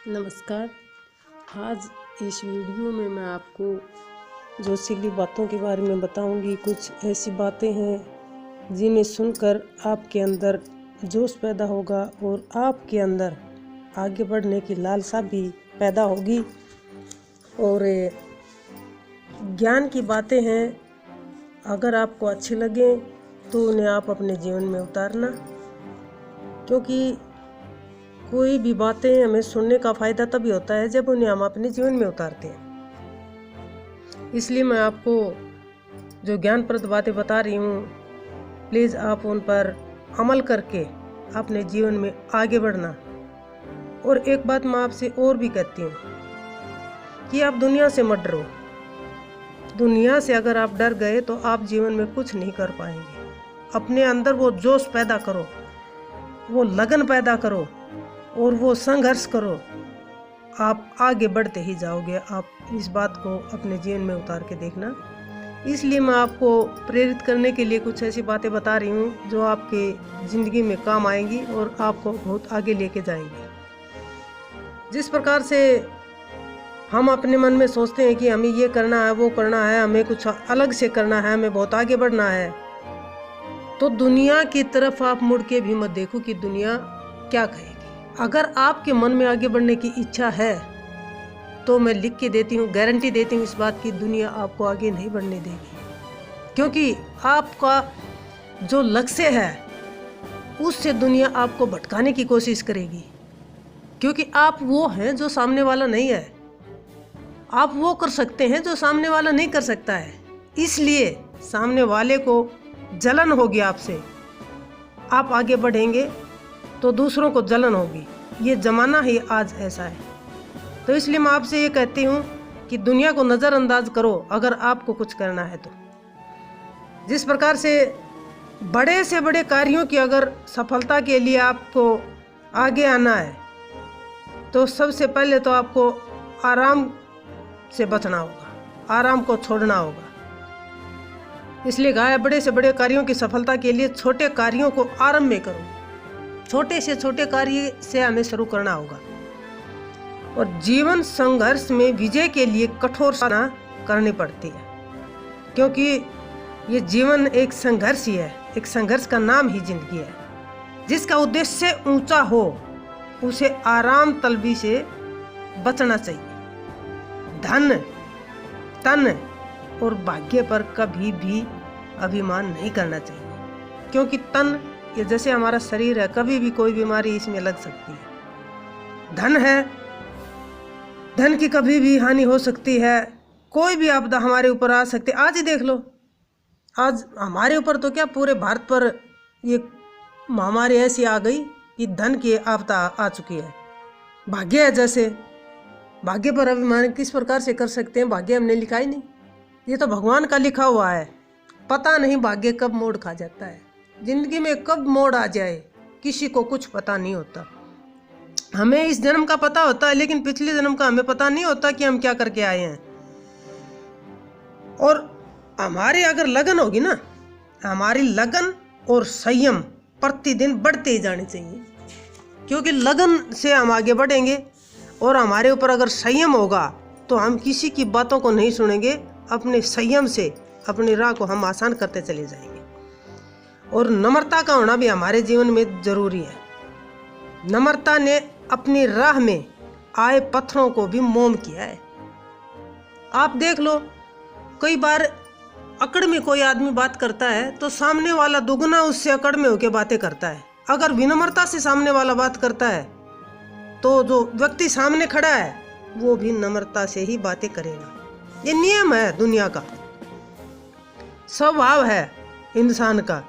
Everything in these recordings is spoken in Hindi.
नमस्कार। आज इस वीडियो में मैं आपको जोशीली बातों के बारे में बताऊंगी। कुछ ऐसी बातें हैं जिन्हें सुनकर आपके अंदर जोश पैदा होगा और आपके अंदर आगे बढ़ने की लालसा भी पैदा होगी। और ज्ञान की बातें हैं, अगर आपको अच्छी लगे तो उन्हें आप अपने जीवन में उतारना, क्योंकि कोई भी बातें हमें सुनने का फ़ायदा तभी होता है जब उन्हें हम अपने जीवन में उतारते हैं। इसलिए मैं आपको जो ज्ञानप्रद बातें बता रही हूँ, प्लीज़ आप उन पर अमल करके अपने जीवन में आगे बढ़ना। और एक बात मैं आपसे और भी कहती हूँ कि आप दुनिया से मत डरो। दुनिया से अगर आप डर गए तो आप जीवन में कुछ नहीं कर पाएंगे। अपने अंदर वो जोश पैदा करो, वो लगन पैदा करो और वो संघर्ष करो, आप आगे बढ़ते ही जाओगे। आप इस बात को अपने जीवन में उतार के देखना। इसलिए मैं आपको प्रेरित करने के लिए कुछ ऐसी बातें बता रही हूँ जो आपके ज़िंदगी में काम आएंगी और आपको बहुत आगे लेके जाएंगी। जिस प्रकार से हम अपने मन में सोचते हैं कि हमें ये करना है, वो करना है, हमें कुछ अलग से करना है, हमें बहुत आगे बढ़ना है, तो दुनिया की तरफ आप मुड़ के भी मत देखो कि दुनिया क्या कहेगी। अगर आपके मन में आगे बढ़ने की इच्छा है तो मैं लिख के देती हूँ, गारंटी देती हूँ इस बात की, दुनिया आपको आगे नहीं बढ़ने देगी। क्योंकि आपका जो लक्ष्य है उससे दुनिया आपको भटकाने की कोशिश करेगी, क्योंकि आप वो हैं जो सामने वाला नहीं है। आप वो कर सकते हैं जो सामने वाला नहीं कर सकता है। इसलिए सामने वाले को जलन होगी आपसे। आप आगे बढ़ेंगे तो दूसरों को जलन होगी। ये ज़माना ही आज ऐसा है। तो इसलिए मैं आपसे ये कहती हूँ कि दुनिया को नज़रअंदाज करो अगर आपको कुछ करना है तो। जिस प्रकार से बड़े कार्यों की अगर सफलता के लिए आपको आगे आना है तो सबसे पहले तो आपको आराम से बचना होगा, आराम को छोड़ना होगा। इसलिए कहा है बड़े से बड़े कार्यों की सफलता के लिए छोटे कार्यों को आरंभ में करो। छोटे से छोटे कार्य से हमें शुरू करना होगा। और जीवन संघर्ष में विजय के लिए कठोर साधना करनी पड़ती है, क्योंकि ये जीवन एक संघर्ष ही है। एक संघर्ष का नाम ही जिंदगी है। जिसका उद्देश्य ऊंचा हो उसे आराम तलबी से बचना चाहिए। धन, तन और भाग्य पर कभी भी अभिमान नहीं करना चाहिए, क्योंकि तन ये जैसे हमारा शरीर है, कभी भी कोई बीमारी इसमें लग सकती है। धन है, धन की कभी भी हानि हो सकती है। कोई भी आपदा हमारे ऊपर आ सकती है। आज ही देख लो, आज हमारे ऊपर तो क्या पूरे भारत पर ये महामारी ऐसी आ गई कि धन की आपदा आ चुकी है। भाग्य है, जैसे भाग्य पर अभिमान किस प्रकार से कर सकते हैं? भाग्य हमने लिखा ही नहीं, ये तो भगवान का लिखा हुआ है। पता नहीं भाग्य कब मोड़ खा जाता है, जिंदगी में कब मोड़ आ जाए किसी को कुछ पता नहीं होता। हमें इस जन्म का पता होता है, लेकिन पिछले जन्म का हमें पता नहीं होता कि हम क्या करके आए हैं। और हमारी अगर लगन होगी ना, हमारी लगन और संयम प्रतिदिन बढ़ते ही जानी चाहिए, क्योंकि लगन से हम आगे बढ़ेंगे। और हमारे ऊपर अगर संयम होगा तो हम किसी की बातों को नहीं सुनेंगे। अपने संयम से अपनी राह को हम आसान करते चले जाएंगे। और नम्रता का होना भी हमारे जीवन में जरूरी है। नम्रता ने अपनी राह में आए पत्थरों को भी मोम किया है। आप देख लो, कई बार अकड़ में कोई आदमी बात करता है तो सामने वाला दुगना उससे अकड़ में होकर बातें करता है। अगर विनम्रता से सामने वाला बात करता है तो जो व्यक्ति सामने खड़ा है वो भी नम्रता से ही बातें करेगा। ये नियम है दुनिया का, स्वभाव है इंसान का।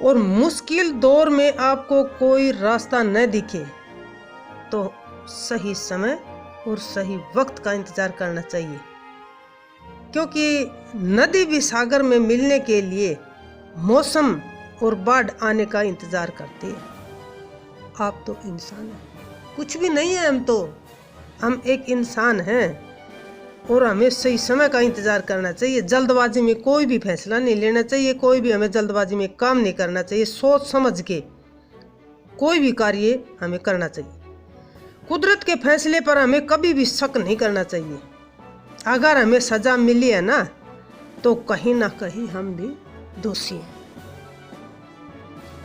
और मुश्किल दौर में आपको कोई रास्ता न दिखे तो सही समय और सही वक्त का इंतजार करना चाहिए, क्योंकि नदी भी सागर में मिलने के लिए मौसम और बाढ़ आने का इंतजार करती है। आप तो इंसान हैं, कुछ भी नहीं है। हम एक इंसान हैं और हमें सही समय का इंतजार करना चाहिए। जल्दबाजी में कोई भी फैसला नहीं लेना चाहिए, कोई भी हमें जल्दबाजी में काम नहीं करना चाहिए। सोच समझ के कोई भी कार्य हमें करना चाहिए। कुदरत के फैसले पर हमें कभी भी शक नहीं करना चाहिए। अगर हमें सज़ा मिली है ना, तो कहीं ना कहीं हम भी दोषी हैं,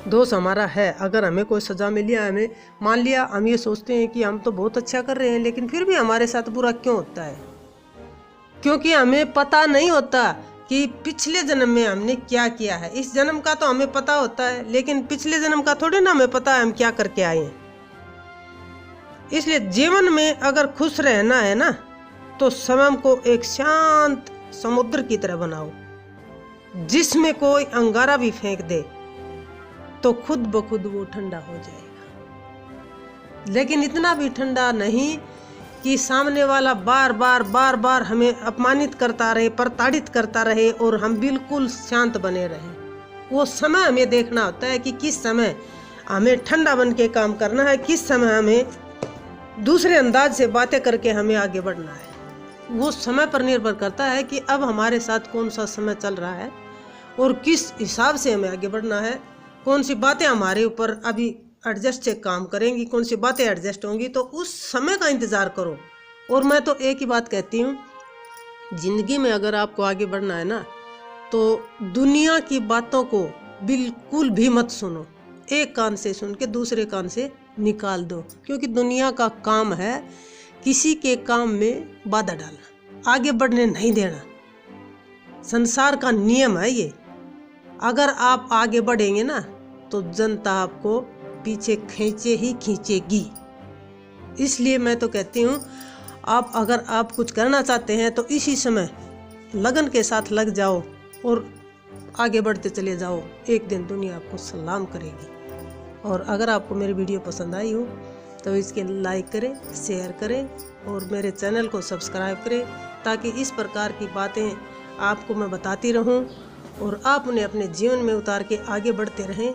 दोष हमारा है। अगर हमें कोई सज़ा मिली है, हमें मान लिया हम ये सोचते हैं कि हम तो बहुत अच्छा कर रहे हैं, लेकिन फिर भी हमारे साथ बुरा क्यों होता है? क्योंकि हमें पता नहीं होता कि पिछले जन्म में हमने क्या किया है। इस जन्म का तो हमें पता होता है, लेकिन पिछले जन्म का थोड़ी ना हमें पता है हम क्या करके आए हैं। इसलिए जीवन में अगर खुश रहना है ना, तो स्वयं को एक शांत समुद्र की तरह बनाओ, जिसमें कोई अंगारा भी फेंक दे तो खुद ब खुद वो ठंडा हो जाएगा। लेकिन इतना भी ठंडा नहीं कि सामने वाला बार बार हमें अपमानित करता रहे, प्रताड़ित करता रहे और हम बिल्कुल शांत बने रहें। वो समय हमें देखना होता है कि किस समय हमें ठंडा बन के काम करना है, किस समय हमें दूसरे अंदाज से बातें करके हमें आगे बढ़ना है। वो समय पर निर्भर करता है कि अब हमारे साथ कौन सा समय चल रहा है और किस हिसाब से हमें आगे बढ़ना है, कौन सी बातें हमारे ऊपर अभी एडजस्ट से काम करेंगी, कौन सी बातें एडजस्ट होंगी। तो उस समय का इंतज़ार करो। और मैं तो एक ही बात कहती हूँ, ज़िंदगी में अगर आपको आगे बढ़ना है ना, तो दुनिया की बातों को बिल्कुल भी मत सुनो। एक कान से सुन के दूसरे कान से निकाल दो, क्योंकि दुनिया का काम है किसी के काम में बाधा डालना, आगे बढ़ने नहीं देना। संसार का नियम है ये। अगर आप आगे बढ़ेंगे ना, तो जनता आपको पीछे खींचे ही खींचेगी। इसलिए मैं तो कहती हूँ, अगर आप कुछ करना चाहते हैं तो इसी समय लगन के साथ लग जाओ और आगे बढ़ते चले जाओ। एक दिन दुनिया आपको सलाम करेगी। और अगर आपको मेरी वीडियो पसंद आई हो तो इसके लाइक करें, शेयर करें और मेरे चैनल को सब्सक्राइब करें, ताकि इस प्रकार की बातें आपको मैं बताती रहूं और आप उन्हें अपने जीवन में उतार के आगे बढ़ते रहें।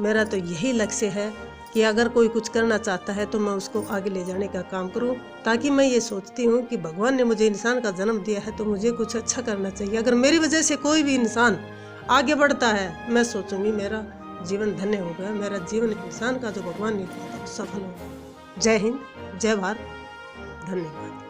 मेरा तो यही लक्ष्य है कि अगर कोई कुछ करना चाहता है तो मैं उसको आगे ले जाने का काम करूं, ताकि मैं ये सोचती हूं कि भगवान ने मुझे इंसान का जन्म दिया है तो मुझे कुछ अच्छा करना चाहिए। अगर मेरी वजह से कोई भी इंसान आगे बढ़ता है, मैं सोचूंगी मेरा जीवन धन्य हो गया, मेरा जीवन इंसान का जो भगवान ने दिया सफल हो गया। जय हिंद, जय भारत, धन्यवाद।